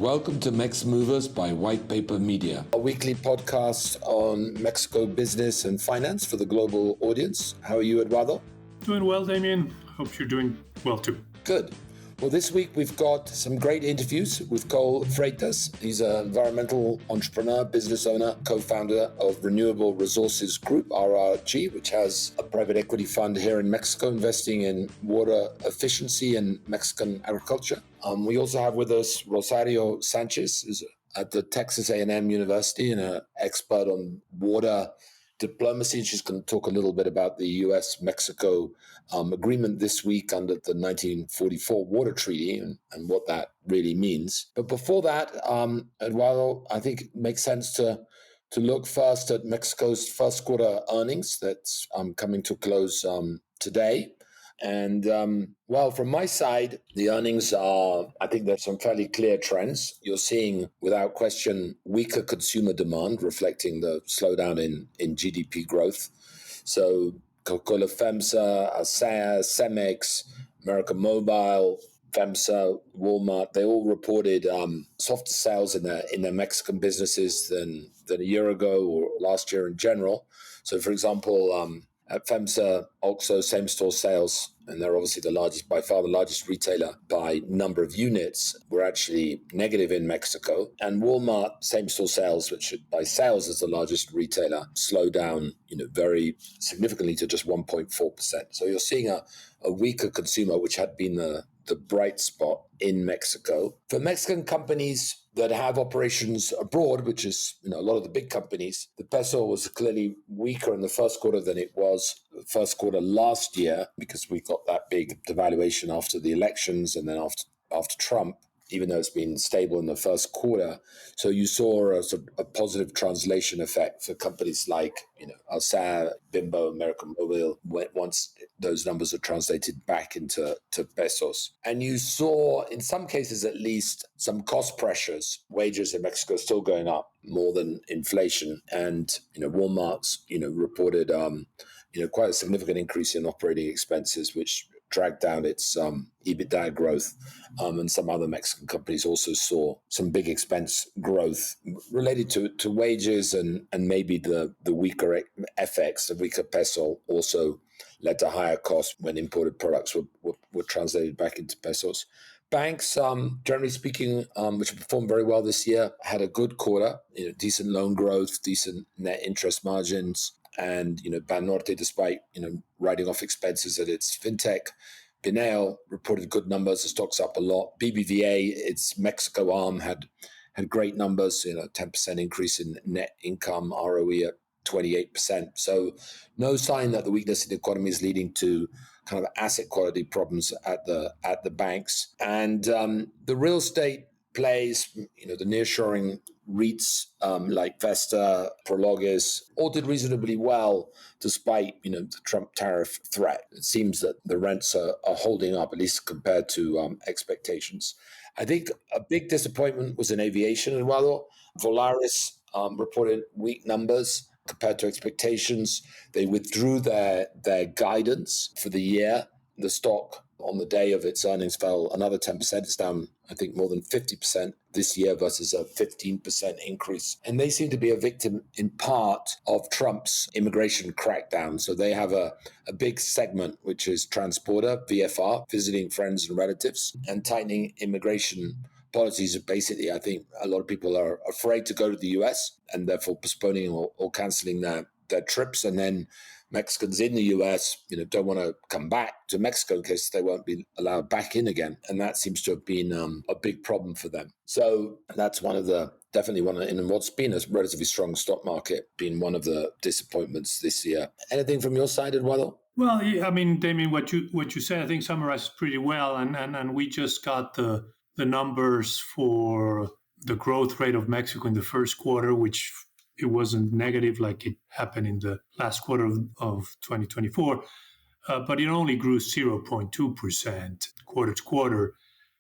Welcome to Mex Movers by White Paper Media, a weekly podcast on Mexico business and finance for the global audience. How are you, Eduardo? Doing well, Damien. Hope you're doing well too. Good. Well, this week we've got some great interviews with Cole Frates. He's an environmental entrepreneur, business owner, co-founder of Renewable Resources Group, RRG, which has a private equity fund here in Mexico investing in water efficiency and Mexican agriculture. We also have with us Rosario Sánchez, who's at the Texas A&M University and an expert on water diplomacy. And she's going to talk a little bit about the U.S. Mexico agreement this week under the 1944 Water Treaty and what that really means. But before that, Eduardo, I think it makes sense to look first at Mexico's first quarter earnings that's coming to close today. And from my side, the earnings I think there's some fairly clear trends. You're seeing, without question, weaker consumer demand, reflecting the slowdown in GDP growth. So Coca-Cola, FEMSA, ASEA, Cemex, American Mobile, FEMSA, Walmart, they all reported softer sales in their Mexican businesses than a year ago or last year in general. So, for example, at FEMSA, OXXO, same-store sales, and they're obviously by far the largest retailer by number of units, were actually negative in Mexico. And Walmart, same-store sales, which by sales is the largest retailer, slowed down, very significantly to just 1.4%. So you're seeing a weaker consumer, which had been the bright spot in Mexico. For Mexican companies that have operations abroad, which is a lot of the big companies, the peso was clearly weaker in the first quarter than it was the first quarter last year, because we got that big devaluation after the elections and then after Trump, even though it's been stable in the first quarter. So you saw a positive translation effect for companies like ASEA, Bimbo, American Mobile, once those numbers are translated back into pesos. And you saw, in some cases at least, some cost pressures. Wages in Mexico are still going up more than inflation. And Walmart's reported quite a significant increase in operating expenses, which dragged down its EBITDA growth. And some other Mexican companies also saw some big expense growth related to wages and maybe the weaker FX, the weaker peso also led to higher costs when imported products were translated back into pesos. Banks, generally speaking, which performed very well this year, had a good quarter, decent loan growth, decent net interest margins. And, Banorte, despite, writing off expenses at its fintech, Bineo reported good numbers. The stock's up a lot. BBVA, its Mexico arm, had great numbers, 10% increase in net income, ROE at 28%. So no sign that the weakness in the economy is leading to kind of asset quality problems at the banks. And the real estate plays, the nearshoring REITs like Vesta, Prologis, all did reasonably well despite, the Trump tariff threat. It seems that the rents are holding up, at least compared to expectations. I think a big disappointment was in aviation, Eduardo. Volaris reported weak numbers compared to expectations. They withdrew their guidance for the year. The stock on the day of its earnings fell another 10%. It's down, I think, more than 50% this year versus a 15% increase. And they seem to be a victim in part of Trump's immigration crackdown. So they have a big segment, which is transporter, VFR, visiting friends and relatives, and tightening immigration policies. Basically, I think a lot of people are afraid to go to the US and therefore postponing or canceling their trips. And then Mexicans in the US, don't want to come back to Mexico in case they won't be allowed back in again. And that seems to have been a big problem for them. So that's in what's been a relatively strong stock market, been one of the disappointments this year. Anything from your side, Eduardo? Well, yeah, I mean, Damien, what you said, I think summarizes pretty well. And we just got the numbers for the growth rate of Mexico in the first quarter, which it wasn't negative like it happened in the last quarter of 2024, but it only grew 0.2% quarter to quarter,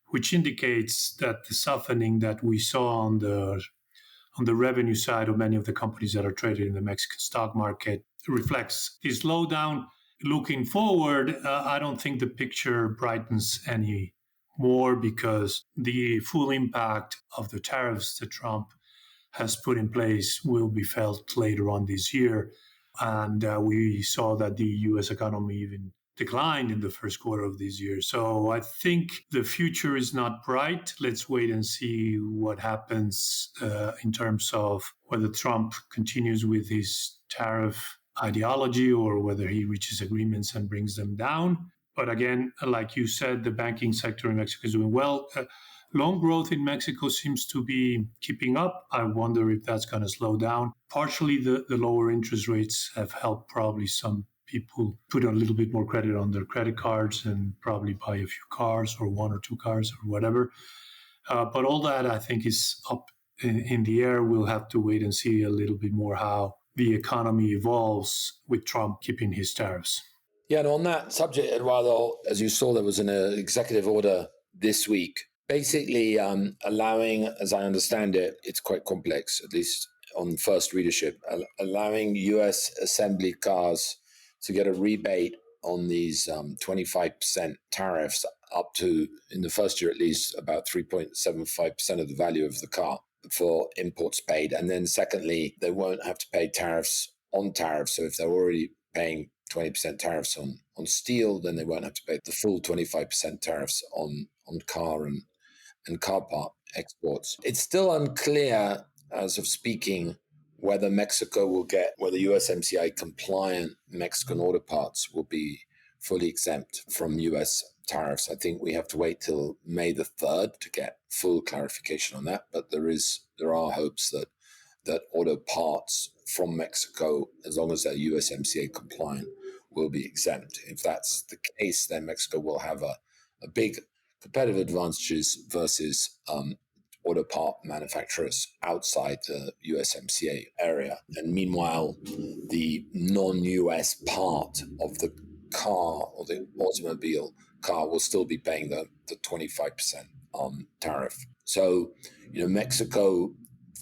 which indicates that the softening that we saw on the revenue side of many of the companies that are traded in the Mexican stock market reflects this slowdown. Looking forward, I don't think the picture brightens any more because the full impact of the tariffs that Trump has put in place will be felt later on this year. And we saw that the U.S. economy even declined in the first quarter of this year. So I think the future is not bright. Let's wait and see what happens in terms of whether Trump continues with his tariff ideology or whether he reaches agreements and brings them down. But again, like you said, the banking sector in Mexico is doing well. Loan growth in Mexico seems to be keeping up. I wonder if that's going to slow down. Partially, the lower interest rates have helped probably some people put a little bit more credit on their credit cards and probably buy a few cars or one or two cars or whatever. But all that, I think, is up in the air. We'll have to wait and see a little bit more how the economy evolves with Trump keeping his tariffs. Yeah, and on that subject, Eduardo, as you saw, there was an executive order this week basically allowing, as I understand it, it's quite complex, at least on first readership, allowing U.S. assembly cars to get a rebate on these 25% tariffs up to, in the first year at least, about 3.75% of the value of the car for imports paid. And then secondly, they won't have to pay tariffs on tariffs. So if they're already paying 20% tariffs on steel, then they won't have to pay the full 25% tariffs on car and car part exports. It's still unclear, as of speaking, whether USMCA compliant Mexican auto parts will be fully exempt from US tariffs. I think we have to wait till May the 3rd to get full clarification on that. But there are hopes that auto parts from Mexico, as long as they're USMCA compliant, will be exempt. If that's the case, then Mexico will have a big competitive advantages versus auto part manufacturers outside the USMCA area. And meanwhile, the non-US part of the car or the automobile car will still be paying the 25% tariff. So, Mexico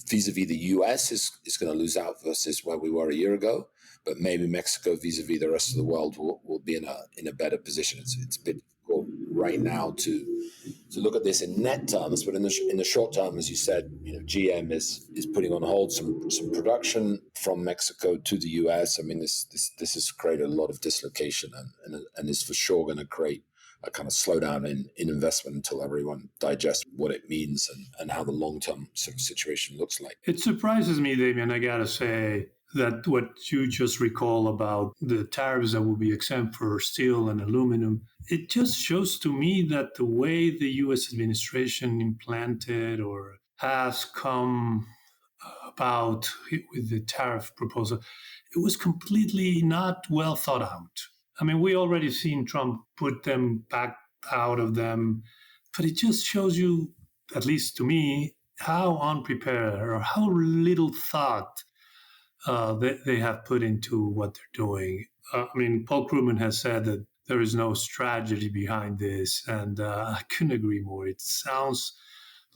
vis-a-vis the US is going to lose out versus where we were a year ago. But maybe Mexico vis-a-vis the rest of the world will be in a better position. It's a bit difficult right now to look at this in net terms, but in the short term, as you said, GM is putting on hold some production from Mexico to the US. I mean, this has created a lot of dislocation and is for sure going to create a kind of slowdown in investment until everyone digests what it means and how the long-term sort of situation looks like. It surprises me, Damien, I gotta say, that what you just recall about the tariffs that will be exempt for steel and aluminum, it just shows to me that the way the U.S. administration implanted or has come about with the tariff proposal, it was completely not well thought out. I mean, we already seen Trump put them back out of them, but it just shows you, at least to me, how unprepared or how little thought they have put into what they're doing. I mean, Paul Krugman has said that there is no strategy behind this, and I couldn't agree more. It sounds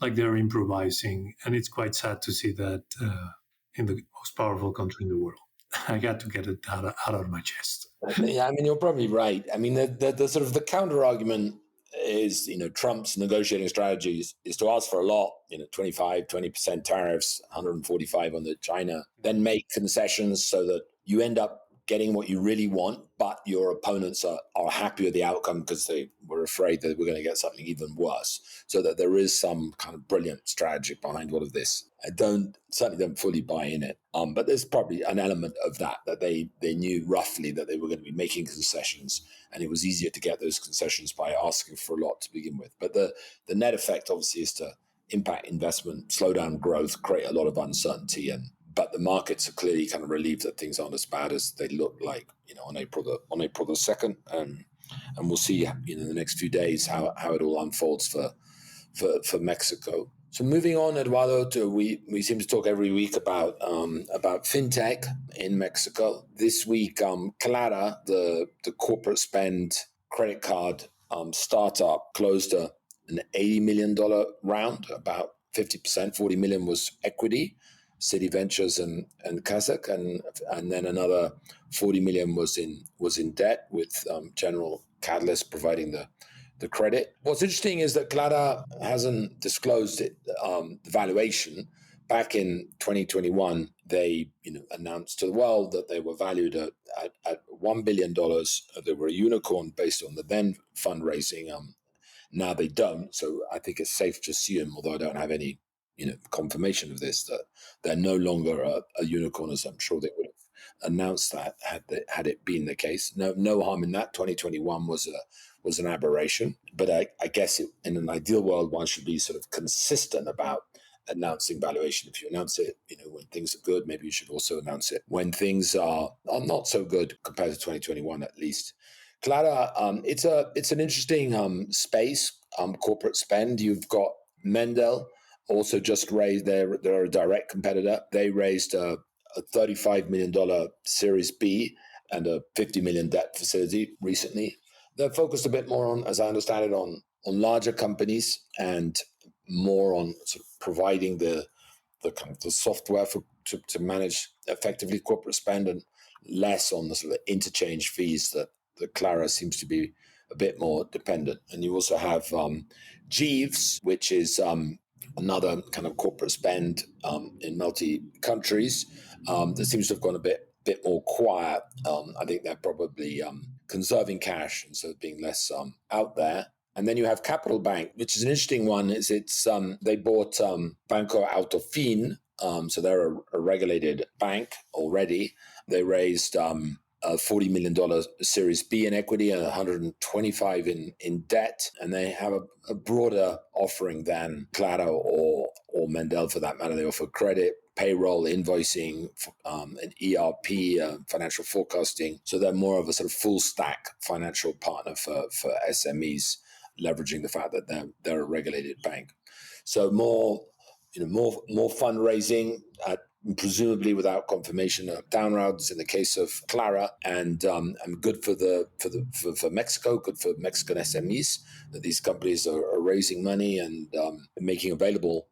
like they're improvising, and it's quite sad to see that in the most powerful country in the world. I got to get it out of my chest. Yeah, I mean, you're probably right. I mean, the sort of the counter argument is, Trump's negotiating strategy is to ask for a lot, 20% tariffs, 145 on the China, then make concessions so that you end up getting what you really want, but your opponents are happy with the outcome because they were afraid that we're going to get something even worse. So that there is some kind of brilliant strategy behind all of this. I certainly don't fully buy in it. But there's probably an element of that they knew roughly that they were going to be making concessions, and it was easier to get those concessions by asking for a lot to begin with. But the net effect obviously is to impact investment, slow down growth, create a lot of uncertainty, but the markets are clearly kind of relieved that things aren't as bad as they look like, on April the 2nd, and we'll see in the next few days how it all unfolds for Mexico. So moving on, Eduardo, we seem to talk every week about fintech in Mexico. This week, Clara, the corporate spend credit card startup, closed an $80 million round. About 50%, $40 million was equity, City Ventures and Kazakh, and then another $40 million was in debt, with General Catalyst providing the credit. What's interesting is that Clara hasn't disclosed the valuation. Back in 2021, they announced to the world that they were valued at $1 billion. They were a unicorn based on the then fundraising. Now they don't. So I think it's safe to assume, although I don't have any confirmation of this, that they're no longer a unicorn, as I'm sure they would have announced that had it been the case. No harm in that. 2021 was an aberration, but I guess in an ideal world, one should be sort of consistent about announcing valuation. If you announce it, when things are good, maybe you should also announce it when things are not so good compared to 2021, at least. Clara, it's an interesting space, corporate spend. You've got Mendel also just raised. They're a direct competitor. They raised a $35 million Series B and a $50 million debt facility recently. They're focused a bit more on, as I understand it, on larger companies and more on sort of providing the kind of the software to manage effectively corporate spend, and less on the sort of interchange fees that Clara seems to be a bit more dependent. And you also have Jeeves, which is another kind of corporate spend in multi countries that seems to have gone a bit more quiet. I think they're probably conserving cash and so being less out there. And then you have Capital Bank, which is an interesting one. They bought Banco Autofin, so they're a regulated bank already. They raised a $40 million Series B in equity and $125 in debt, and they have a broader offering than Clara or Mendel for that matter. They offer credit, payroll, invoicing, and ERP, financial forecasting. So they're more of a sort of full stack financial partner for SMEs, leveraging the fact that they're a regulated bank. So more fundraising, presumably without confirmation of down rounds in the case of Clara, and good for Mexico, good for Mexican SMEs, that these companies are raising money and making available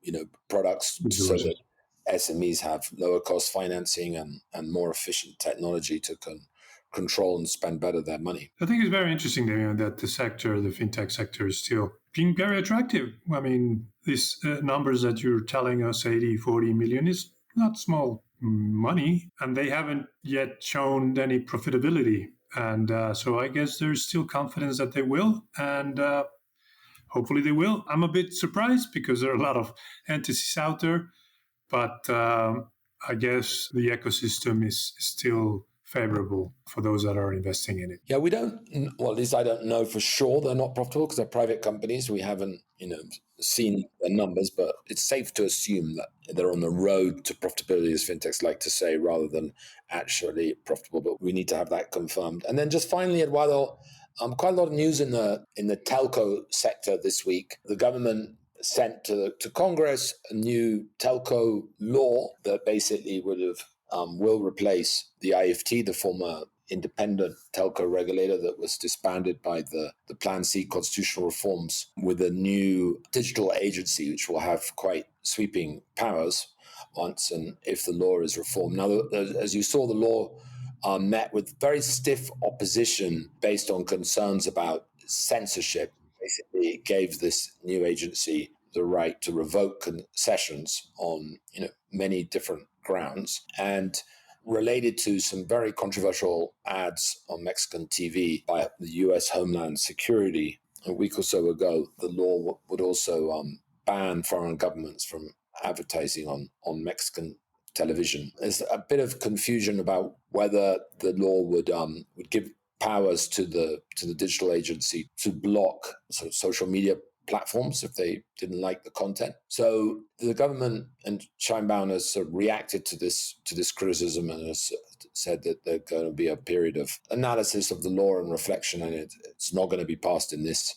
products so that SMEs have lower cost financing and more efficient technology to control and spend better their money. I think it's very interesting that the fintech sector is still being very attractive. I mean, these numbers that you're telling us, 40 million, is not small money, and they haven't yet shown any profitability. And so I guess there's still confidence that they will, and hopefully they will. I'm a bit surprised because there are a lot of entities out there, but I guess the ecosystem is still favorable for those that are investing in it. Yeah, at least I don't know for sure they're not profitable because they're private companies. We haven't, seen their numbers, but it's safe to assume that they're on the road to profitability, as fintechs like to say, rather than actually profitable. But we need to have that confirmed. And then just finally, Eduardo, quite a lot of news in the telco sector this week. The government sent to Congress a new telco law that basically will replace the IFT, the former independent telco regulator that was disbanded by the Plan C constitutional reforms, with a new digital agency which will have quite sweeping powers once and if the law is reformed. Now, as you saw, the law met with very stiff opposition based on concerns about censorship. Basically, it gave this new agency the right to revoke concessions on many different grounds, and related to some very controversial ads on Mexican TV by the U.S. Homeland Security a week or so ago. The law would also ban foreign governments from advertising on Mexican television. There's a bit of confusion about whether the law would give powers to the digital agency to block sort of social media platforms if they didn't like the content. So the government and Sheinbaum has sort of reacted to this criticism and has said that there's going to be a period of analysis of the law and reflection, and it's not going to be passed in this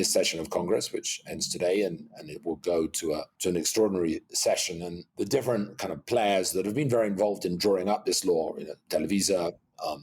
session of Congress, which ends today, and it will go to an extraordinary session. And the different kind of players that have been very involved in drawing up this law, Televisa,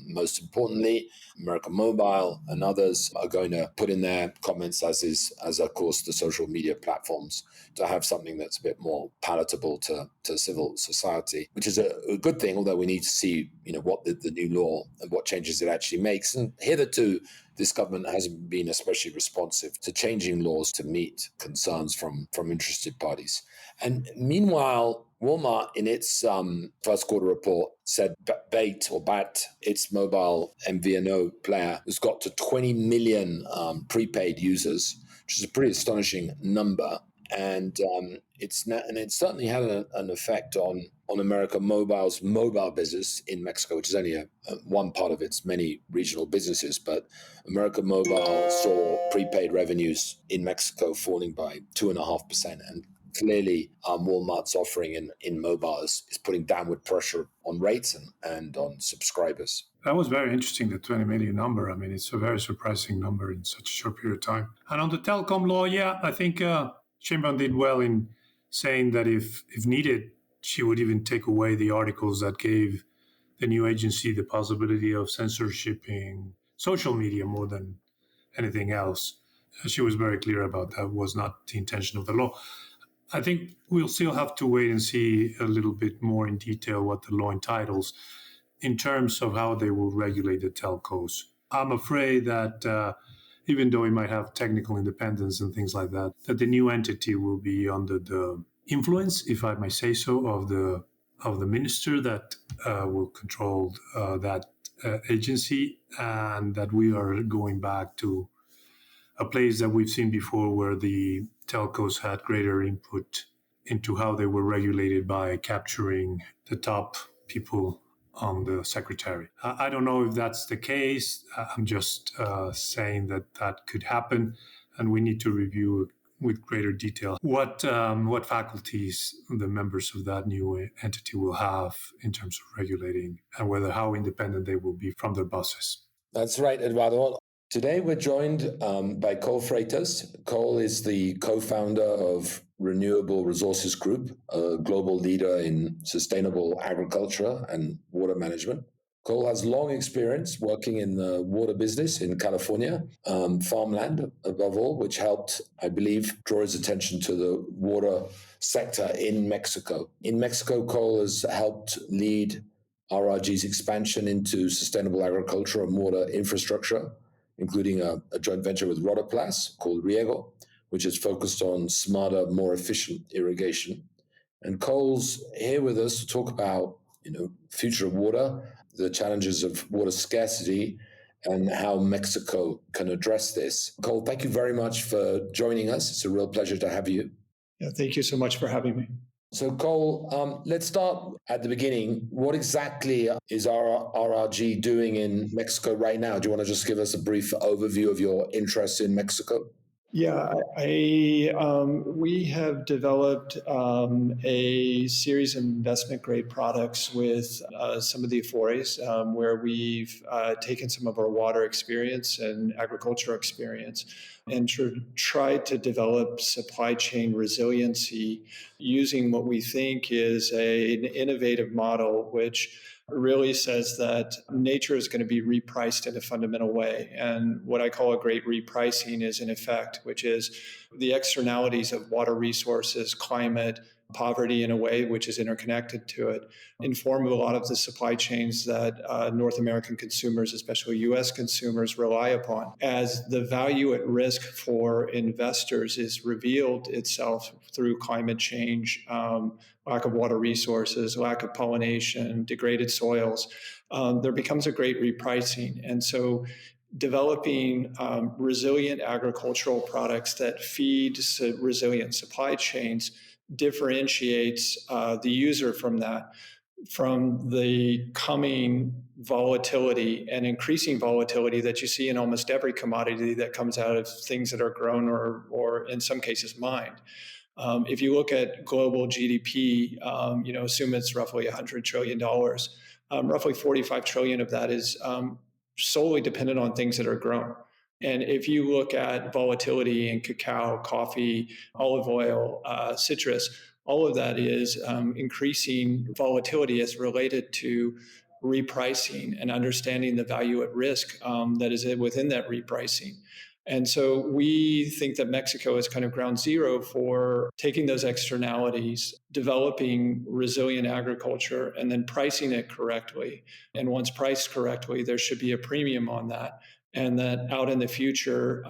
most importantly, American Mobile and others are going to put in their comments, as of course the social media platforms, to have something that's a bit more palatable to civil society, which is a good thing, although we need to see what the new law and what changes it actually makes. And hitherto, this government hasn't been especially responsive to changing laws to meet concerns from interested parties. And meanwhile, Walmart, in its first quarter report, said BAT, its mobile MVNO player, has got to 20 million prepaid users, which is a pretty astonishing number. And it certainly had an effect on America Mobile's mobile business in Mexico, which is only one part of its many regional businesses. But America Mobile saw prepaid revenues in Mexico falling by 2.5%. And clearly, Walmart's offering in mobile is putting downward pressure on rates and on subscribers. That was very interesting, the 20 million number. I mean, it's a very surprising number in such a short period of time. And on the telecom law, yeah, I think Sheinbaum did well in saying that if needed, she would even take away the articles that gave the new agency the possibility of censorshiping social media more than anything else. She was very clear about that was not the intention of the law. I think we'll still have to wait and see a little bit more in detail what the law entitles in terms of how they will regulate the telcos. I'm afraid that even though we might have technical independence and things like that, that the new entity will be under the influence, if I may say so, of the minister that will control that agency, and that we are going back to a place that we've seen before where the telcos had greater input into how they were regulated by capturing the top people on the secretary. I don't know if that's the case. I'm just saying that could happen, and we need to review with greater detail what faculties the members of that new entity will have in terms of regulating, and how independent they will be from their bosses. That's right, Eduardo. Today we're joined by Cole Frates. Cole is the co-founder of Renewable Resources Group, a global leader in sustainable agriculture and water management. Cole has long experience working in the water business in California, farmland above all, which helped, I believe, draw his attention to the water sector in Mexico. In Mexico, Cole has helped lead RRG's expansion into sustainable agriculture and water infrastructure, including a joint venture with Rotoplas called Riego, which is focused on smarter, more efficient irrigation. And Cole's here with us to talk about, future of water, the challenges of water scarcity, and how Mexico can address this. Cole, thank you very much for joining us. It's a real pleasure to have you. Yeah, thank you so much for having me. So, Cole, let's start at the beginning. What exactly is RRG doing in Mexico right now? Do you want to just give us a brief overview of your interest in Mexico? Yeah, we have developed a series of investment-grade products with some of the Afores, where we've taken some of our water experience and agricultural experience and tried to develop supply chain resiliency using what we think is an innovative model, which really says that nature is going to be repriced in a fundamental way. And what I call a great repricing is in effect, which is the externalities of water resources, climate, poverty in a way which is interconnected to it, inform a lot of the supply chains that North American consumers, especially U.S. consumers, rely upon. As the value at risk for investors is revealed itself through climate change, lack of water resources, lack of pollination, degraded soils, there becomes a great repricing. And so developing resilient agricultural products that feed resilient supply chains differentiates the user from the coming volatility and increasing volatility that you see in almost every commodity that comes out of things that are grown or in some cases mined. If you look at global GDP, assume it's roughly $100 trillion, roughly 45 trillion of that is solely dependent on things that are grown. And if you look at volatility in cacao, coffee, olive oil, citrus, all of that is increasing volatility as related to repricing and understanding the value at risk that is within that repricing. And so we think that Mexico is kind of ground zero for taking those externalities, developing resilient agriculture, and then pricing it correctly. And once priced correctly, there should be a premium on that. and that out in the future,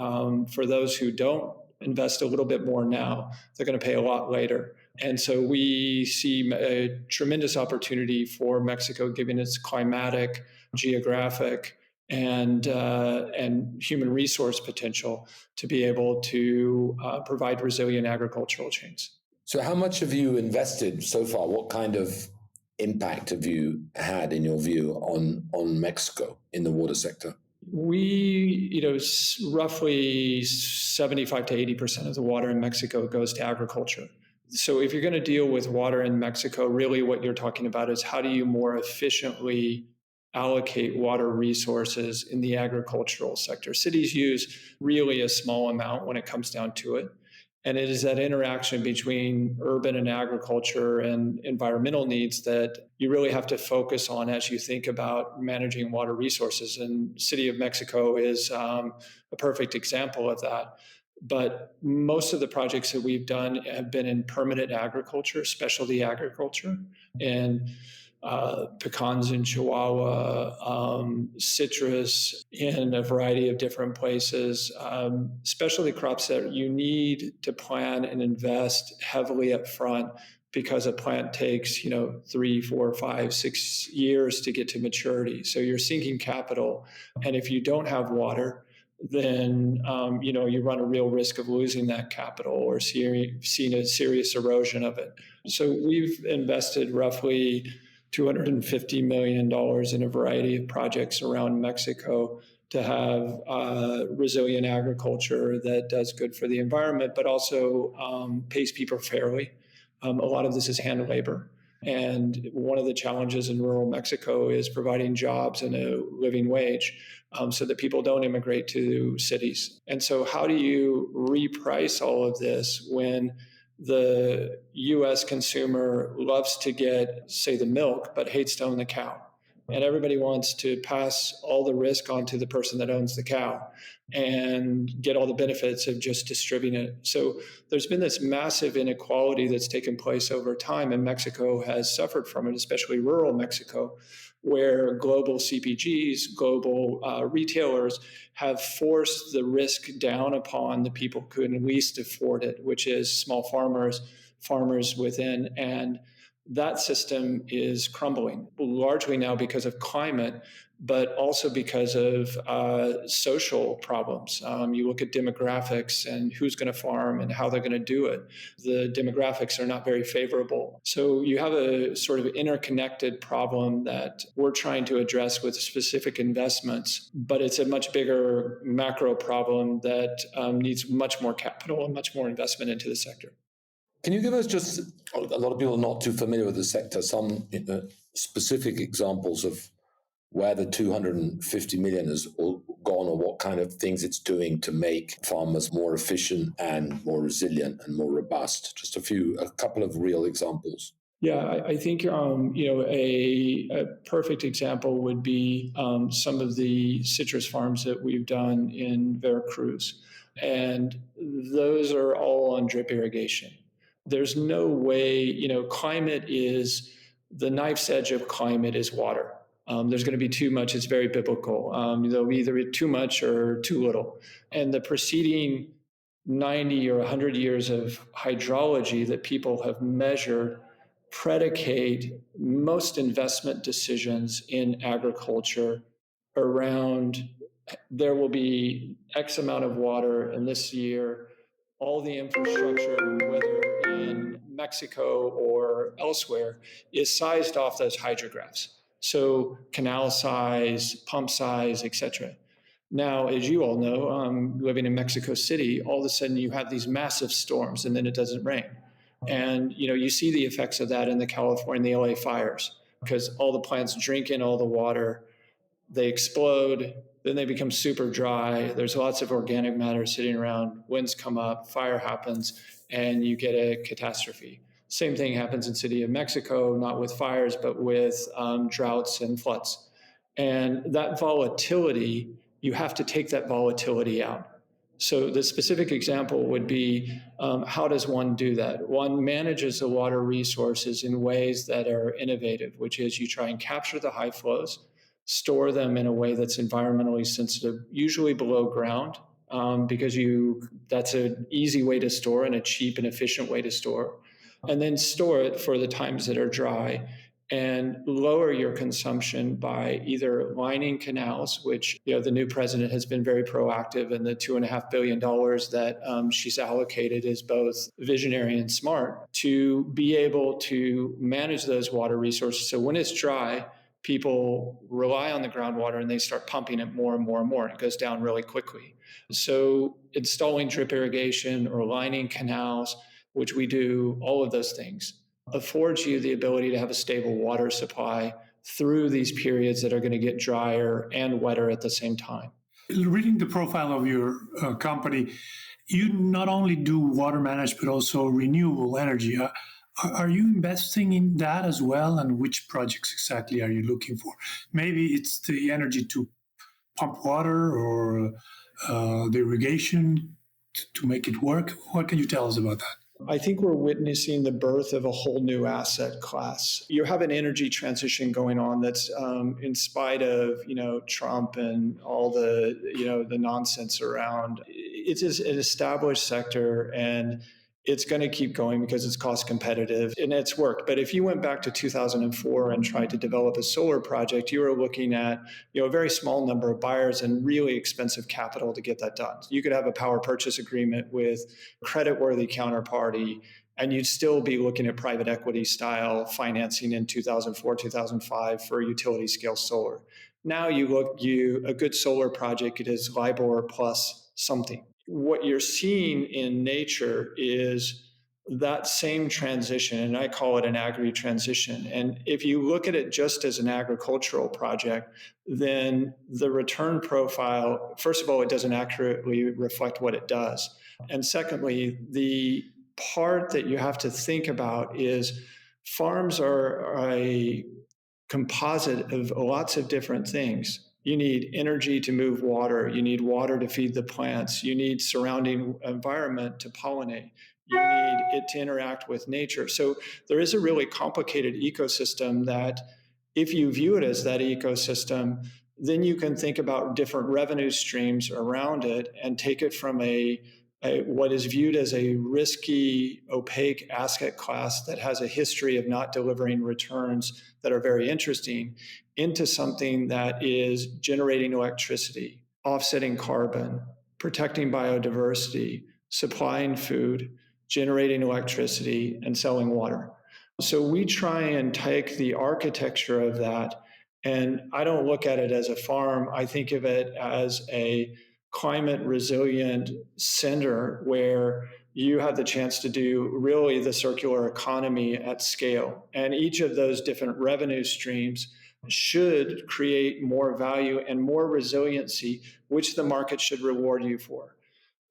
for those who don't invest a little bit more now, they're going to pay a lot later. And so we see a tremendous opportunity for Mexico, given its climatic, geographic, and human resource potential, to be able to provide resilient agricultural chains. So how much have you invested so far? What kind of impact have you had, in your view, on Mexico in the water sector? We, roughly 75 to 80% of the water in Mexico goes to agriculture. So if you're going to deal with water in Mexico, really what you're talking about is how do you more efficiently allocate water resources in the agricultural sector. Cities use really a small amount when it comes down to it. And it is that interaction between urban and agriculture and environmental needs that you really have to focus on as you think about managing water resources. And City of Mexico is a perfect example of that. But most of the projects that we've done have been in permanent agriculture, specialty agriculture, and pecans in Chihuahua, citrus in a variety of different places, specialty crops that you need to plan and invest heavily up front, because a plant takes 3, 4, 5, 6 years to get to maturity. So you're sinking capital, and if you don't have water, then you run a real risk of losing that capital or seeing a serious erosion of it. So we've invested roughly $250 million in a variety of projects around Mexico to have resilient agriculture that does good for the environment, but also pays people fairly. A lot of this is hand labor. And one of the challenges in rural Mexico is providing jobs and a living wage so that people don't immigrate to cities. And so how do you reprice all of this when the U.S. consumer loves to get, say, the milk, but hates to own the cow? And everybody wants to pass all the risk onto the person that owns the cow and get all the benefits of just distributing it. So there's been this massive inequality that's taken place over time, and Mexico has suffered from it, especially rural Mexico, where global CPGs, global retailers have forced the risk down upon the people who can least afford it, which is small farmers within. And that system is crumbling, largely now because of climate, but also because of social problems. You look at demographics and who's going to farm and how they're going to do it. The demographics are not very favorable. So you have a sort of interconnected problem that we're trying to address with specific investments, but it's a much bigger macro problem that needs much more capital and much more investment into the sector. Can you give us just, a lot of people are not too familiar with the sector, some specific examples of where the $250 million has gone, or what kind of things it's doing to make farmers more efficient and more resilient and more robust? Just a couple of real examples. Yeah, I think a perfect example would be some of the citrus farms that we've done in Veracruz, and those are all on drip irrigation. There's no way, climate is, the knife's edge of climate is water. There's going to be too much. It's very biblical. There'll be either too much or too little. And the preceding 90 or 100 years of hydrology that people have measured predicate most investment decisions in agriculture around there will be X amount of water in this year. All the infrastructure, whether in Mexico or elsewhere, is sized off those hydrographs. So canal size, pump size, etc. Now, as you all know, living in Mexico City, all of a sudden you have these massive storms and then it doesn't rain. And you see the effects of that in the California and the LA fires, because all the plants drink in all the water, they explode, then they become super dry. There's lots of organic matter sitting around, winds come up, fire happens, and you get a catastrophe. Same thing happens in City of Mexico, not with fires, but with droughts and floods. And that volatility, you have to take that volatility out. So the specific example would be, how does one do that? One manages the water resources in ways that are innovative, which is you try and capture the high flows, store them in a way that's environmentally sensitive, usually below ground, because that's an easy way to store and a cheap and efficient way to store. And then store it for the times that are dry and lower your consumption by either lining canals, which the new president has been very proactive, and the $2.5 billion that she's allocated is both visionary and smart to be able to manage those water resources. So when it's dry, people rely on the groundwater and they start pumping it more and more and more. And it goes down really quickly. So installing drip irrigation or lining canals, which we do, all of those things, affords you the ability to have a stable water supply through these periods that are going to get drier and wetter at the same time. Reading the profile of your company, you not only do water management, but also renewable energy. Are you investing in that as well? And which projects exactly are you looking for? Maybe it's the energy to pump water or the irrigation to make it work. What can you tell us about that? I think we're witnessing the birth of a whole new asset class. You have an energy transition going on that's in spite of, Trump and all the, the nonsense around. It's an established sector, and it's going to keep going because it's cost competitive and it's worked. But if you went back to 2004 and tried to develop a solar project, you were looking at a very small number of buyers and really expensive capital to get that done. You could have a power purchase agreement with a creditworthy counterparty, and you'd still be looking at private equity style financing in 2004, 2005 for utility scale solar. Now a good solar project, it is LIBOR plus something. What you're seeing in nature is that same transition, and I call it an agri-transition. And if you look at it just as an agricultural project, then the return profile, first of all, it doesn't accurately reflect what it does. And secondly, the part that you have to think about is farms are a composite of lots of different things. You need energy to move water. You need water to feed the plants. You need surrounding environment to pollinate. You need it to interact with nature. So there is a really complicated ecosystem that if you view it as that ecosystem, then you can think about different revenue streams around it and take it from what is viewed as a risky, opaque asset class that has a history of not delivering returns that are very interesting into something that is generating electricity, offsetting carbon, protecting biodiversity, supplying food, generating electricity, and selling water. So we try and take the architecture of that, and I don't look at it as a farm. I think of it as a climate resilient center where you have the chance to do really the circular economy at scale. And each of those different revenue streams should create more value and more resiliency, which the market should reward you for.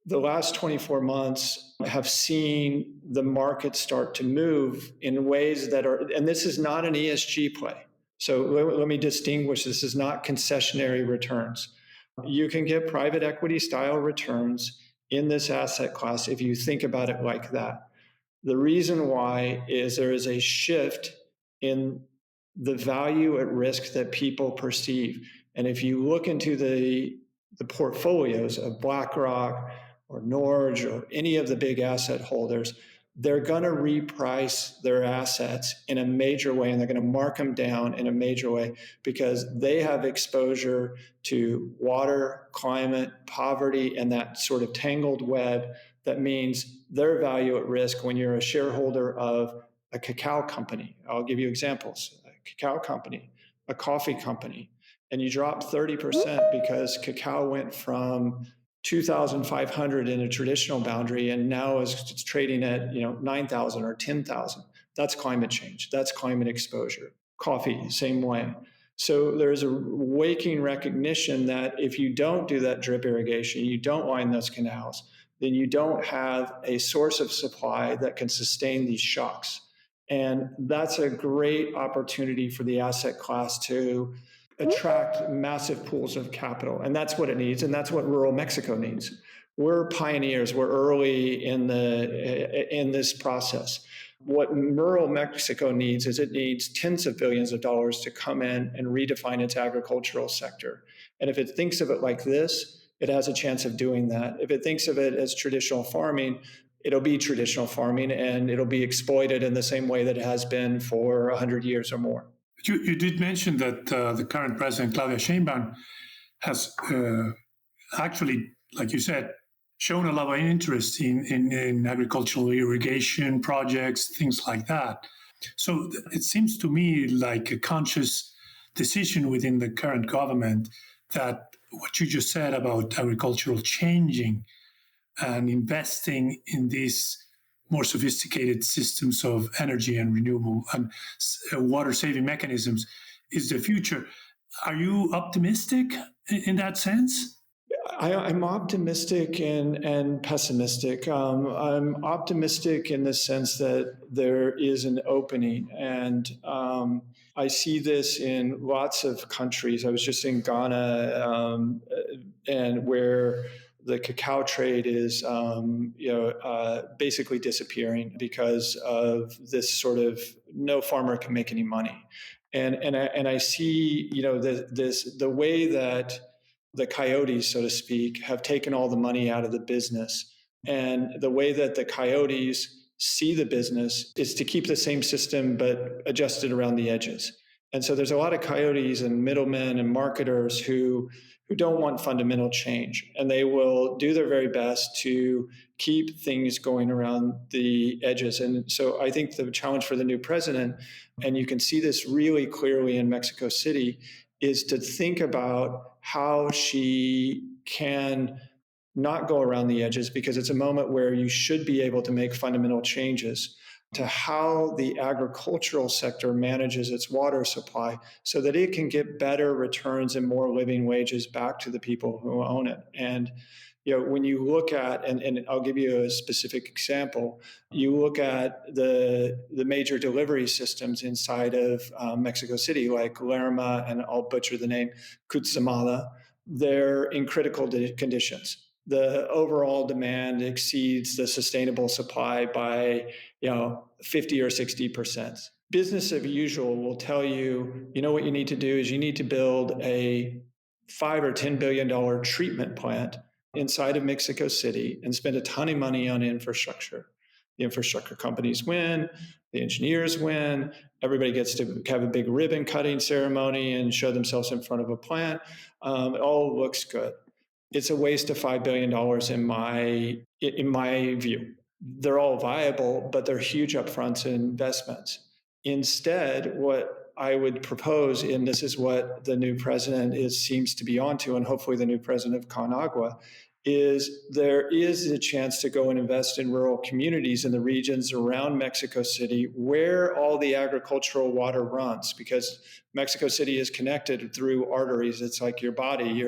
The last 24 months have seen the market start to move in ways that are, and this is not an ESG play. So let me distinguish, this is not concessionary returns. You can get private equity style returns in this asset class if you think about it like that. The reason why is there is a shift in the value at risk that people perceive. And if you look into the portfolios of BlackRock or Norge or any of the big asset holders, they're going to reprice their assets in a major way, and they're going to mark them down in a major way because they have exposure to water, climate, poverty, and that sort of tangled web that means their value at risk when you're a shareholder of a cacao company. I'll give you examples. A cacao company, a coffee company, and you drop 30% because cacao went from 2,500 in a traditional boundary and now is trading at 9,000 or 10,000. That's climate change. That's climate exposure. Coffee, same way. So there's a waking recognition that if you don't do that drip irrigation, you don't line those canals, then you don't have a source of supply that can sustain these shocks. And that's a great opportunity for the asset class to attract massive pools of capital. And that's what it needs. And that's what rural Mexico needs. We're pioneers. We're early in this process. What rural Mexico needs is it needs tens of billions of dollars to come in and redefine its agricultural sector. And if it thinks of it like this, it has a chance of doing that. If it thinks of it as traditional farming, it'll be traditional farming and it'll be exploited in the same way that it has been for 100 years or more. You did mention that the current president, Claudia Sheinbaum, has actually, like you said, shown a lot of interest in agricultural irrigation projects, things like that. So it seems to me like a conscious decision within the current government that what you just said about agricultural changing and investing in these more sophisticated systems of energy and renewable and water-saving mechanisms is the future. Are you optimistic in that sense? I'm optimistic and pessimistic. I'm optimistic in the sense that there is an opening, and I see this in lots of countries. I was just in Ghana, and where the cacao trade is, basically disappearing because of this sort of no farmer can make any money, and I see the way that the coyotes, so to speak, have taken all the money out of the business. And the way that the coyotes see the business is to keep the same system, but adjusted around the edges. And so there's a lot of coyotes and middlemen and marketers who don't want fundamental change. And they will do their very best to keep things going around the edges. And so I think the challenge for the new president, and you can see this really clearly in Mexico City, is to think about how she can not go around the edges, because it's a moment where you should be able to make fundamental changes to how the agricultural sector manages its water supply so that it can get better returns and more living wages back to the people who own it. And when you look at, and I'll give you a specific example, you look at the major delivery systems inside of Mexico City, like Lerma, and I'll butcher the name, Cutzamala, they're in critical conditions. The overall demand exceeds the sustainable supply by 50 or 60%. Business as usual will tell you, what you need to do is you need to build a $5 or $10 billion treatment plant inside of Mexico City and spend a ton of money on infrastructure. The infrastructure companies win, the engineers win, everybody gets to have a big ribbon cutting ceremony and show themselves in front of a plant. It all looks good. It's a waste of $5 billion in my view. They're all viable, but they're huge upfronts and investments. Instead, what I would propose, and this is what the new president seems to be onto, and hopefully the new president of Conagua, is there is a chance to go and invest in rural communities in the regions around Mexico City where all the agricultural water runs, because Mexico City is connected through arteries. It's like your body.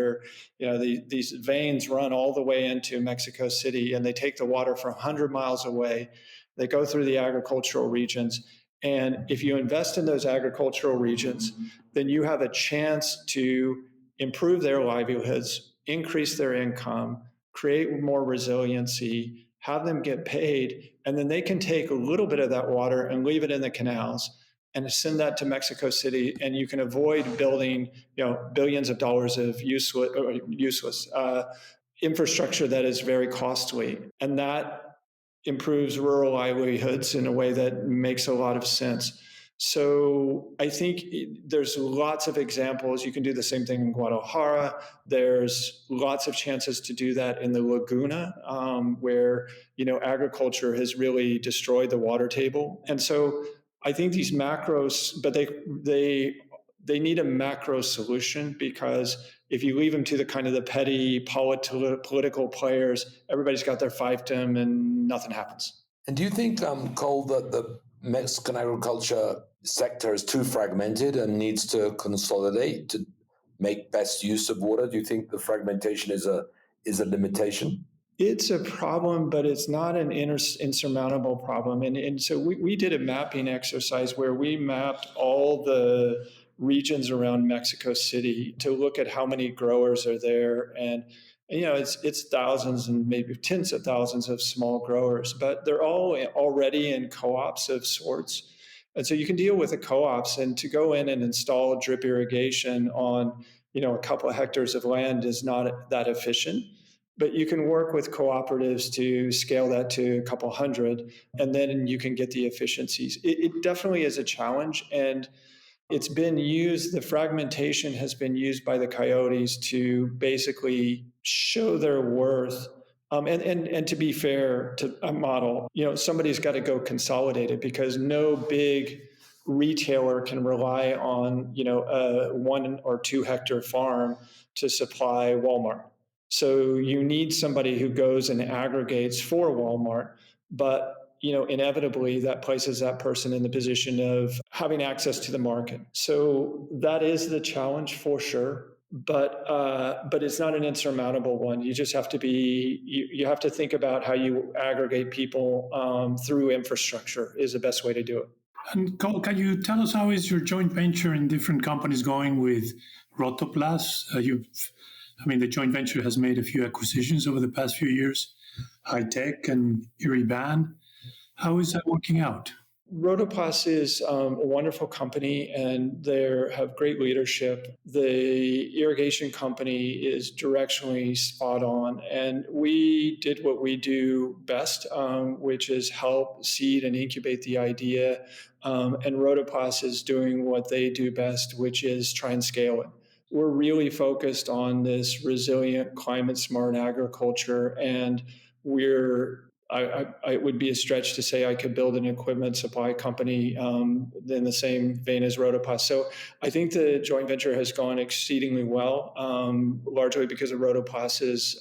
These veins run all the way into Mexico City, and they take the water from 100 miles away. They go through the agricultural regions. And if you invest in those agricultural regions, then you have a chance to improve their livelihoods, increase their income, create more resiliency, have them get paid, and then they can take a little bit of that water and leave it in the canals and send that to Mexico City, and you can avoid building billions of dollars of useless infrastructure that is very costly. And that improves rural livelihoods in a way that makes a lot of sense. So I think there's lots of examples. You can do the same thing in Guadalajara. There's lots of chances to do that in the Laguna, where agriculture has really destroyed the water table. And so I think these macros, but they need a macro solution, because if you leave them to the kind of the petty political players, everybody's got their fiefdom and nothing happens. And do you think, Cole, that the Mexican agriculture sector is too fragmented and needs to consolidate to make best use of water? Do you think the fragmentation is a limitation? It's a problem, but it's not an insurmountable problem. And so we did a mapping exercise where we mapped all the regions around Mexico City to look at how many growers are there. And And, it's thousands and maybe tens of thousands of small growers, but they're all already in co-ops of sorts. And so you can deal with the co-ops, and to go in and install drip irrigation on, a couple of hectares of land is not that efficient. But you can work with cooperatives to scale that to a couple hundred, and then you can get the efficiencies. It definitely is a challenge, and it's been used, the fragmentation has been used by the coyotes to basically show their worth. And to be fair to a model, somebody's got to go consolidate it, because no big retailer can rely on, a 1 or 2 hectare farm to supply Walmart. So you need somebody who goes and aggregates for Walmart, but inevitably that places that person in the position of having access to the market. So that is the challenge for sure, but it's not an insurmountable one. You just have to you have to think about how you aggregate people through infrastructure is the best way to do it. And Cole, can you tell us how is your joint venture in different companies going with Rotoplas? The joint venture has made a few acquisitions over the past few years, High Tech and Iriban. How is that working out? Rotoplas is a wonderful company, and they have great leadership. The irrigation company is directionally spot on, and we did what we do best, which is help seed and incubate the idea. And Rotoplas is doing what they do best, which is try and scale it. We're really focused on this resilient, climate-smart agriculture, and it would be a stretch to say I could build an equipment supply company in the same vein as Rotoplas. So I think the joint venture has gone exceedingly well, largely because of Rotoplas's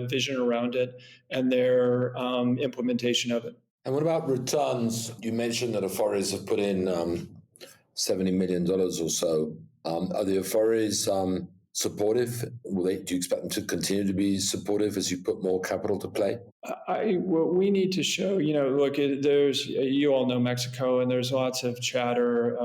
vision around it and their implementation of it. And what about returns? You mentioned that Volaris have put in $70 million or so. Are the Volaris supportive? Do you expect them to continue to be supportive as you put more capital to play? What we need to show, look, you all know Mexico, and there's lots of chatter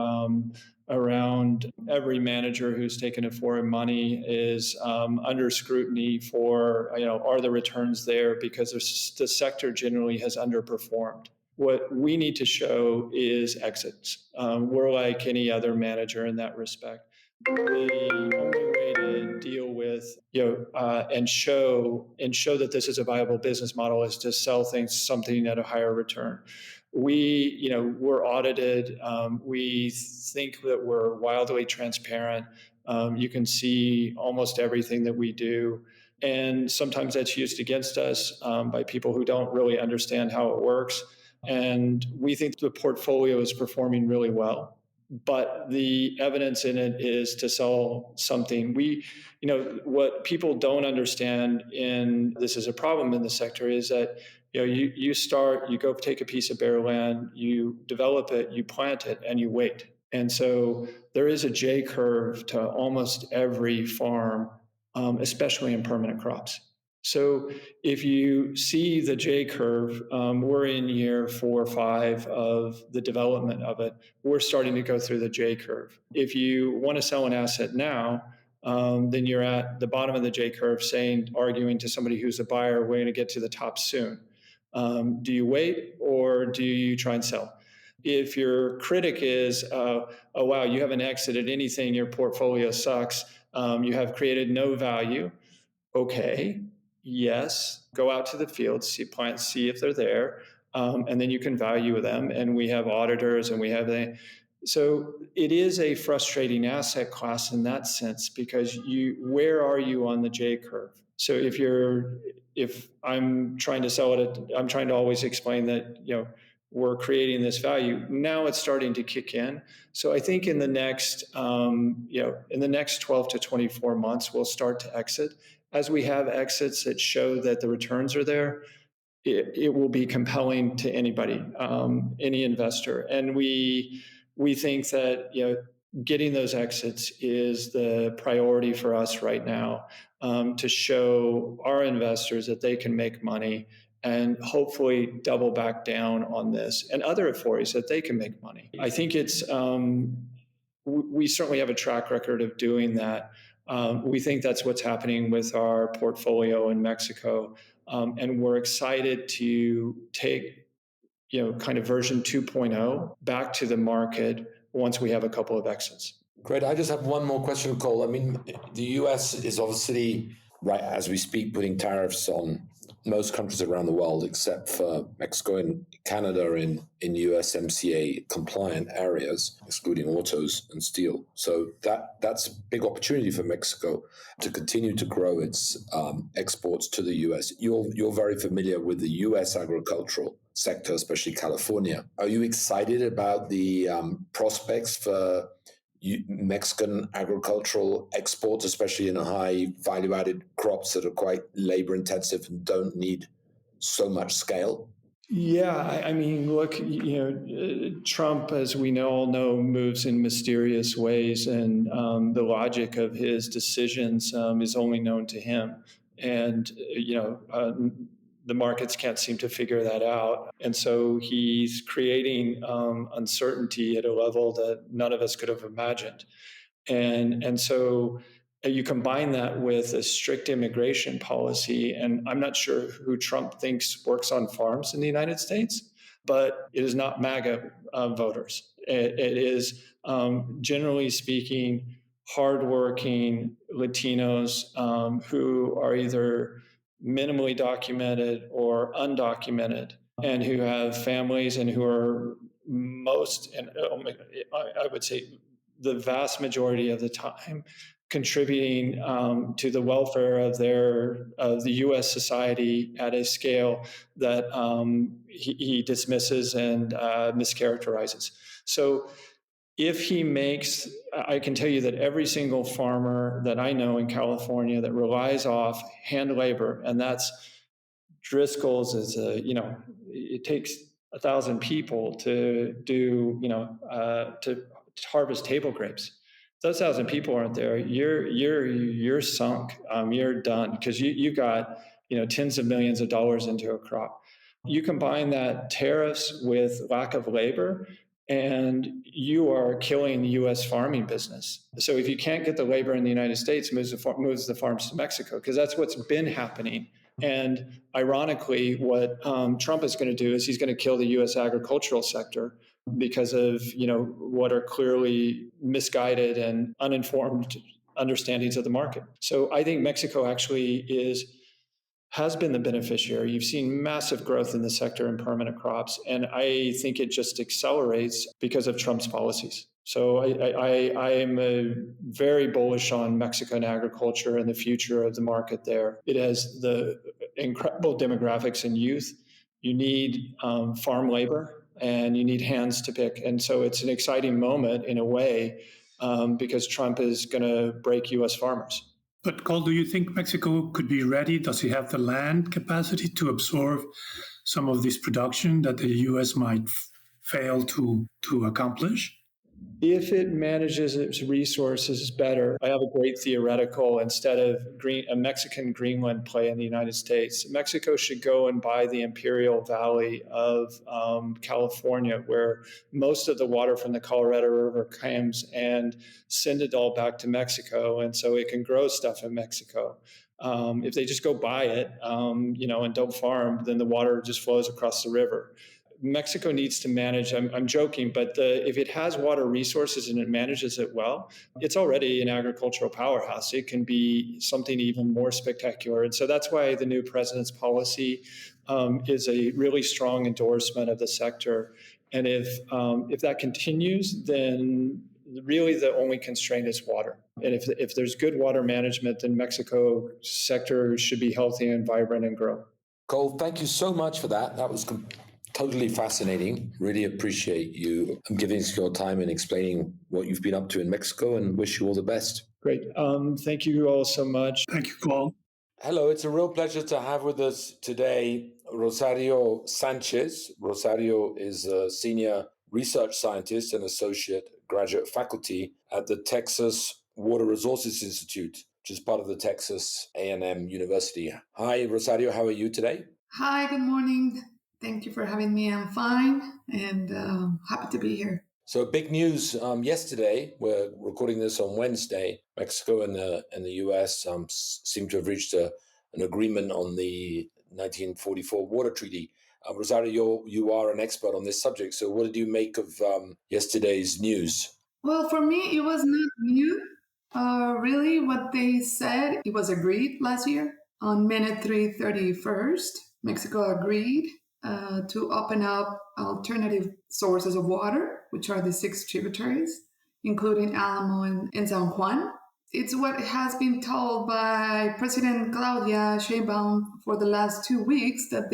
around every manager who's taken a foreign money is under scrutiny for, are the returns there, because the sector generally has underperformed. What we need to show is exits. We're like any other manager in that respect. The only way to deal with, and show that this is a viable business model is to sell something at a higher return. We're audited. We think that we're wildly transparent. You can see almost everything that we do. And sometimes that's used against us by people who don't really understand how it works. And we think the portfolio is performing really well, but the evidence in it is to sell something. What people don't understand, and this is a problem in the sector, is that you go take a piece of bare land, you develop it, you plant it, and you wait. And so there is a J curve to almost every farm, especially in permanent crops. So if you see the J curve, we're in year 4 or 5 of the development of it. We're starting to go through the J curve. If you want to sell an asset now, then you're at the bottom of the J curve arguing to somebody who's a buyer, we're going to get to the top soon. Do you wait, or do you try and sell? If your critic is, oh, wow, you haven't exited anything, your portfolio sucks, you have created no value, okay. Yes, go out to the field, see if they're there, and then you can value them. And we have auditors, and so it is a frustrating asset class in that sense, because where are you on the J curve? So if I'm trying to sell it, I'm trying to always explain that we're creating this value. Now it's starting to kick in. So I think in the next 12 to 24 months, we'll start to exit. As we have exits that show that the returns are there, it will be compelling to anybody, any investor. And we think that getting those exits is the priority for us right now, to show our investors that they can make money and hopefully double back down on this, and other authorities that they can make money. I think we certainly have a track record of doing that. We think that's what's happening with our portfolio in Mexico. And we're excited to take, kind of version 2.0 back to the market once we have a couple of exits. Great. I just have one more question, Cole. I mean, the US is obviously, right as we speak, putting tariffs on most countries around the world, except for Mexico and Canada in USMCA compliant areas, excluding autos and steel. So that's a big opportunity for Mexico to continue to grow its exports to the US. You're very familiar with the US agricultural sector, especially California. Are you excited about the prospects for Mexican agricultural exports, especially in high value-added crops that are quite labor-intensive and don't need so much scale? Yeah, I mean, look, Trump, as we all know, moves in mysterious ways, and the logic of his decisions is only known to him. And, the markets can't seem to figure that out. And so he's creating uncertainty at a level that none of us could have imagined. And so you combine that with a strict immigration policy, and I'm not sure who Trump thinks works on farms in the United States, but it is not MAGA voters. It is, generally speaking, hardworking Latinos who are either minimally documented or undocumented, and who have families and who are and I would say the vast majority of the time contributing to the welfare of the U.S. society at a scale that he dismisses and mischaracterizes. So if he makes, I can tell you that every single farmer that I know in California that relies off hand labor, and that's Driscoll's is it takes 1,000 people to do, to harvest table grapes. If those 1,000 people aren't there, you're sunk. You're done, because you got tens of millions of dollars into a crop. You combine that tariffs with lack of labor, and you are killing the U.S. farming business. So if you can't get the labor in the United States, moves the farms to Mexico, because that's what's been happening. And ironically, what Trump is going to do is he's going to kill the U.S. agricultural sector because of what are clearly misguided and uninformed understandings of the market. So I think Mexico actually has been the beneficiary. You've seen massive growth in the sector in permanent crops, and I think it just accelerates because of Trump's policies. So I am very bullish on Mexican agriculture and the future of the market there. It has the incredible demographics and youth. You need farm labor, and you need hands to pick. And so it's an exciting moment in a way because Trump is going to break U.S. farmers. But Cole, do you think Mexico could be ready? Does it have the land capacity to absorb some of this production that the U.S. might fail to accomplish? If it manages its resources better, I have a great theoretical. Instead of a Mexican Greenland play in the United States, Mexico should go and buy the Imperial Valley of California, where most of the water from the Colorado River comes, and send it all back to Mexico. And so it can grow stuff in Mexico. If they just go buy it, and don't farm, then the water just flows across the river. Mexico needs to manage, I'm joking, but if it has water resources and it manages it well, it's already an agricultural powerhouse. It can be something even more spectacular. And so that's why the new president's policy is a really strong endorsement of the sector. And if that continues, then really the only constraint is water. And if there's good water management, then Mexico sector should be healthy and vibrant and grow. Cole, thank you so much for that. That was totally fascinating. Really appreciate you giving us your time and explaining what you've been up to in Mexico, and wish you all the best. Great. Thank you all so much. Thank you, Cole. Hello, it's a real pleasure to have with us today Rosario Sánchez. Rosario is a senior research scientist and associate graduate faculty at the Texas Water Resources Institute, which is part of the Texas A&M University. Hi, Rosario. How are you today? Hi, good morning. Thank you for having me. I'm fine and happy to be here. So big news yesterday. We're recording this on Wednesday. Mexico and the U.S. Seem to have reached an agreement on the 1944 water treaty. Rosario, you are an expert on this subject. So what did you make of yesterday's news? Well, for me, it was not new. Really, what they said, it was agreed last year on minute 331st. Mexico agreed to open up alternative sources of water, which are the 6 tributaries, including Alamo and San Juan. It's what has been told by President Claudia Sheinbaum for the last 2 weeks that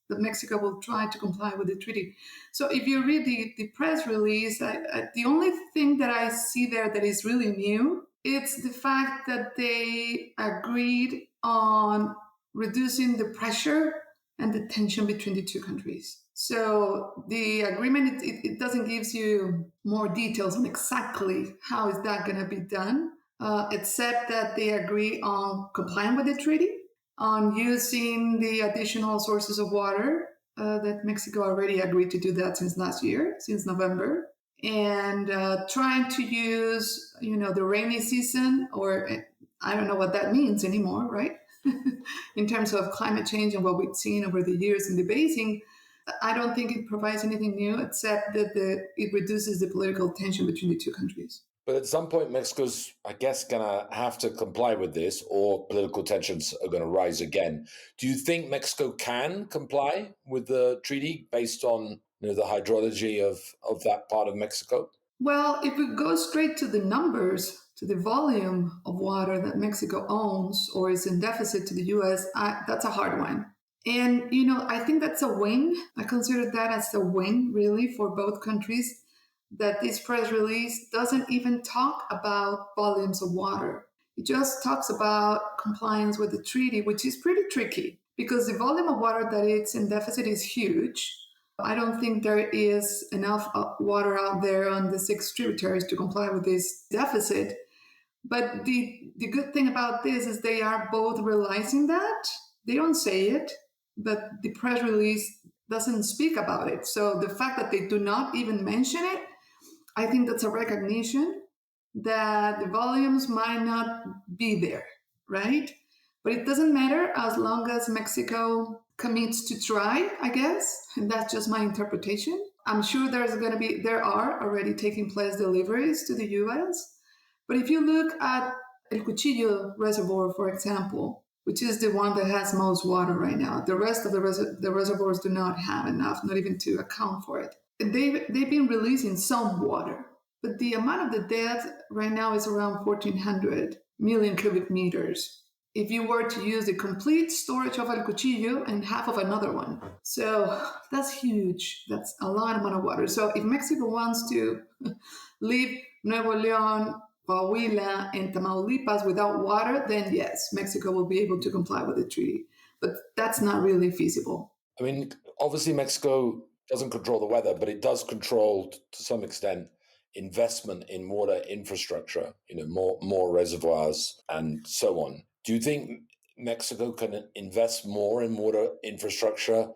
Mexico will try to comply with the treaty. So if you read the press release, the only thing that I see there that is really new, it's the fact that they agreed on reducing the pressure and the tension between the two countries. So the agreement, it doesn't give you more details on exactly how is that going to be done, except that they agree on complying with the treaty, on using the additional sources of water that Mexico already agreed to do that since last year, since November, and trying to use, the rainy season, or I don't know what that means anymore, right? In terms of climate change and what we've seen over the years in the basin, I don't think it provides anything new except that it reduces the political tension between the two countries. But at some point, Mexico's, I guess, going to have to comply with this, or political tensions are going to rise again. Do you think Mexico can comply with the treaty based on the hydrology of that part of Mexico? Well, if we go straight to the numbers, to the volume of water that Mexico owns or is in deficit to the U.S., that's a hard one. And, I think that's a win. I consider that as a win, really, for both countries, that this press release doesn't even talk about volumes of water. It just talks about compliance with the treaty, which is pretty tricky because the volume of water that it's in deficit is huge. I don't think there is enough water out there on the 6 tributaries to comply with this deficit. But the good thing about this is they are both realizing that. They don't say it, but the press release doesn't speak about it. So the fact that they do not even mention it, I think that's a recognition that the volumes might not be there, right? But it doesn't matter as long as Mexico commits to try, I guess. And that's just my interpretation. I'm sure there are already taking place deliveries to the US. But if you look at El Cuchillo Reservoir, for example, which is the one that has most water right now, the rest of the reservoirs do not have enough, not even to account for it. They've been releasing some water, but the amount of the depth right now is around 1,400 million cubic meters. If you were to use the complete storage of El Cuchillo and half of another one. So that's huge. That's a lot amount of water. So if Mexico wants to leave Nuevo León, Coahuila, and Tamaulipas without water, then yes, Mexico will be able to comply with the treaty. But that's not really feasible. I mean, obviously Mexico doesn't control the weather, but it does control, to some extent, investment in water infrastructure, more reservoirs and so on. Do you think Mexico can invest more in water infrastructure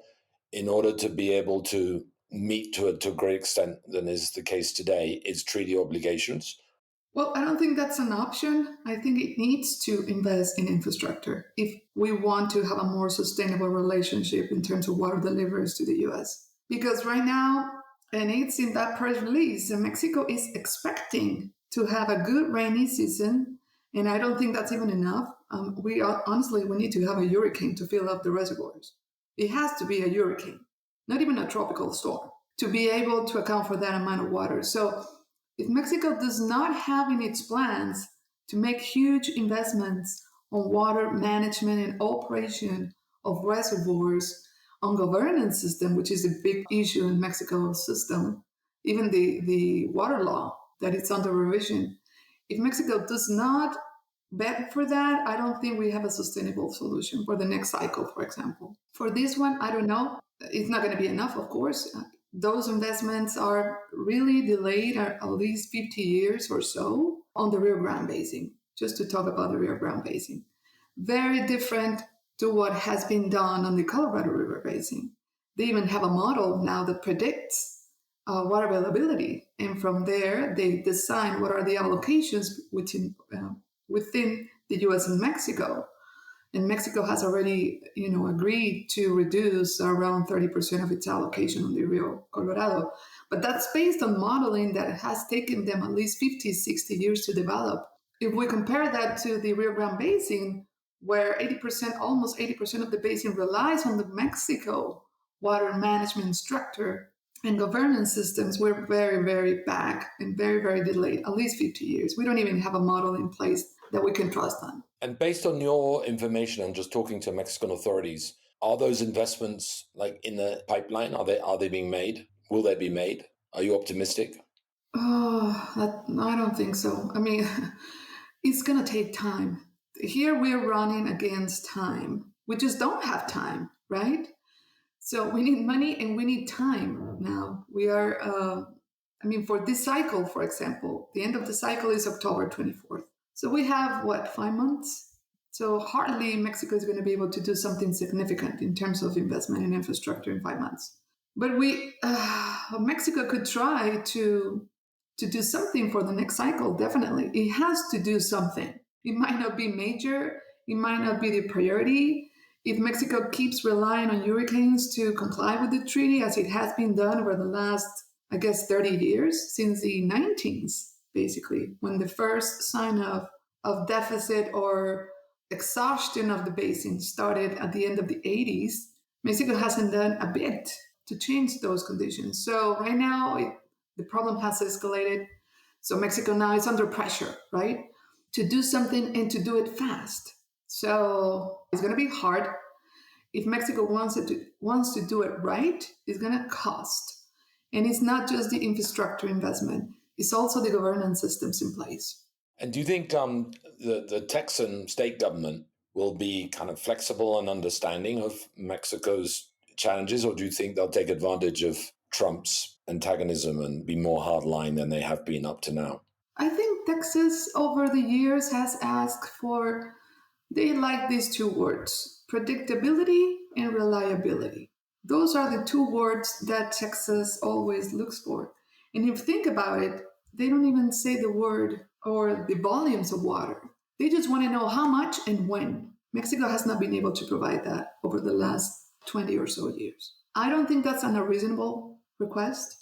in order to be able to meet to a great extent than is the case today its treaty obligations? Well, I don't think that's an option. I think it needs to invest in infrastructure if we want to have a more sustainable relationship in terms of water deliveries to the U.S. Because right now, and it's in that press release, Mexico is expecting to have a good rainy season, and I don't think that's even enough. We need to have a hurricane to fill up the reservoirs. It has to be a hurricane, not even a tropical storm, to be able to account for that amount of water. So if Mexico does not have in its plans to make huge investments on water management and operation of reservoirs, on governance system, which is a big issue in Mexico's system, even the water law that it's under revision, if Mexico does not bet for that, I don't think we have a sustainable solution for the next cycle, for example. For this one, I don't know. It's not going to be enough, of course. Those investments are really delayed at least 50 years or so on the Rio Grande Basin, just to talk about the Rio Grande Basin. Very different to what has been done on the Colorado River Basin. They even have a model now that predicts water availability. And from there, they design what are the allocations within the U.S. and Mexico. And Mexico has already, agreed to reduce around 30% of its allocation on the Rio Colorado. But that's based on modeling that has taken them at least 50, 60 years to develop. If we compare that to the Rio Grande Basin, where almost 80% of the basin relies on the Mexico water management structure and governance systems, we're very, very back and very, very delayed, at least 50 years. We don't even have a model in place that we can trust on. And based on your information and just talking to Mexican authorities, are those investments like in the pipeline? Are they being made? Will they be made? Are you optimistic? I don't think so. I mean, it's going to take time. Here we're running against time. We just don't have time, right? So we need money and we need time now. We are, for this cycle, for example, the end of the cycle is October 24th. So we have, 5 months? So hardly Mexico is going to be able to do something significant in terms of investment in infrastructure in 5 months. But Mexico could try to do something for the next cycle, definitely. It has to do something. It might not be major. It might not be the priority. If Mexico keeps relying on hurricanes to comply with the treaty, as it has been done over the last, 30 years, since the 19s, basically, when the first sign of deficit or exhaustion of the basin started at the end of the 80s, Mexico hasn't done a bit to change those conditions. So right now, the problem has escalated. So Mexico now is under pressure, right, to do something and to do it fast. So it's going to be hard. If Mexico wants to do it right, it's going to cost. And it's not just the infrastructure investment. It's also the governance systems in place. And do you think the Texan state government will be kind of flexible and understanding of Mexico's challenges, or do you think they'll take advantage of Trump's antagonism and be more hardline than they have been up to now? I think Texas over the years has asked for, they like these two words, predictability and reliability. Those are the two words that Texas always looks for. And if you think about it, they don't even say the word or the volumes of water. They just want to know how much and when. Mexico has not been able to provide that over the last 20 or so years. I don't think that's an unreasonable request.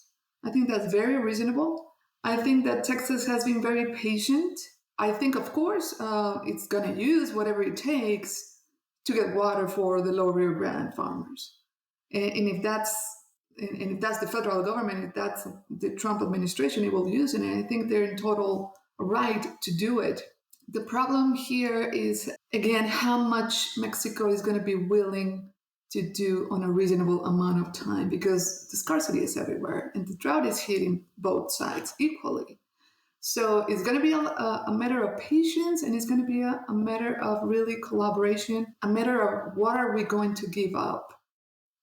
I think that's very reasonable. I think that Texas has been very patient. I think, of course, it's going to use whatever it takes to get water for the Lower Rio Grande farmers. And if that's the federal government, if that's the Trump administration, it will use it. And I think they're in total right to do it. The problem here is, again, how much Mexico is going to be willing to do on a reasonable amount of time, because the scarcity is everywhere and the drought is hitting both sides equally. So it's going to be a matter of patience, and it's going to be a matter of really collaboration, a matter of what are we going to give up,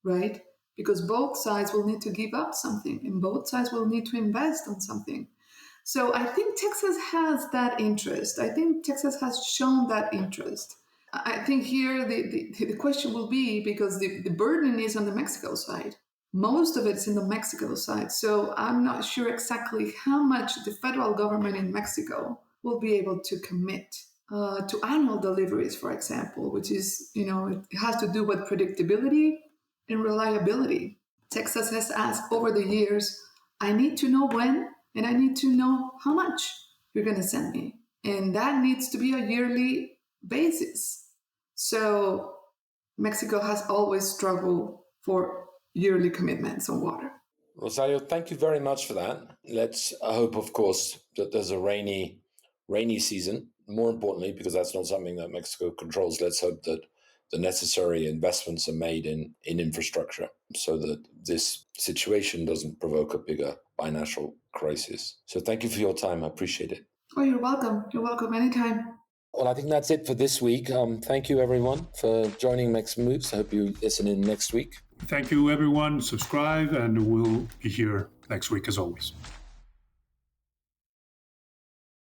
right? Because both sides will need to give up something and both sides will need to invest on something. So I think Texas has that interest. I think Texas has shown that interest. I think here the question will be, because the burden is on the Mexico side. Most of it's in the Mexico side. So I'm not sure exactly how much the federal government in Mexico will be able to commit to annual deliveries, for example, which is, it has to do with predictability and reliability. Texas has asked over the years, I need to know when, and I need to know how much you're going to send me. And that needs to be a yearly basis. So Mexico has always struggled for yearly commitments on water. Rosario, thank you very much for that. Let's hope, of course, that there's a rainy season. More importantly, because that's not something that Mexico controls, let's hope that the necessary investments are made in infrastructure so that this situation doesn't provoke a bigger binational crisis. So thank you for your time. I appreciate it. Oh, you're welcome. You're welcome anytime. Well, I think that's it for this week. Thank you, everyone, for joining Mexican Moves. I hope you listen in next week. Thank you, everyone. Subscribe, and we'll be here next week as always.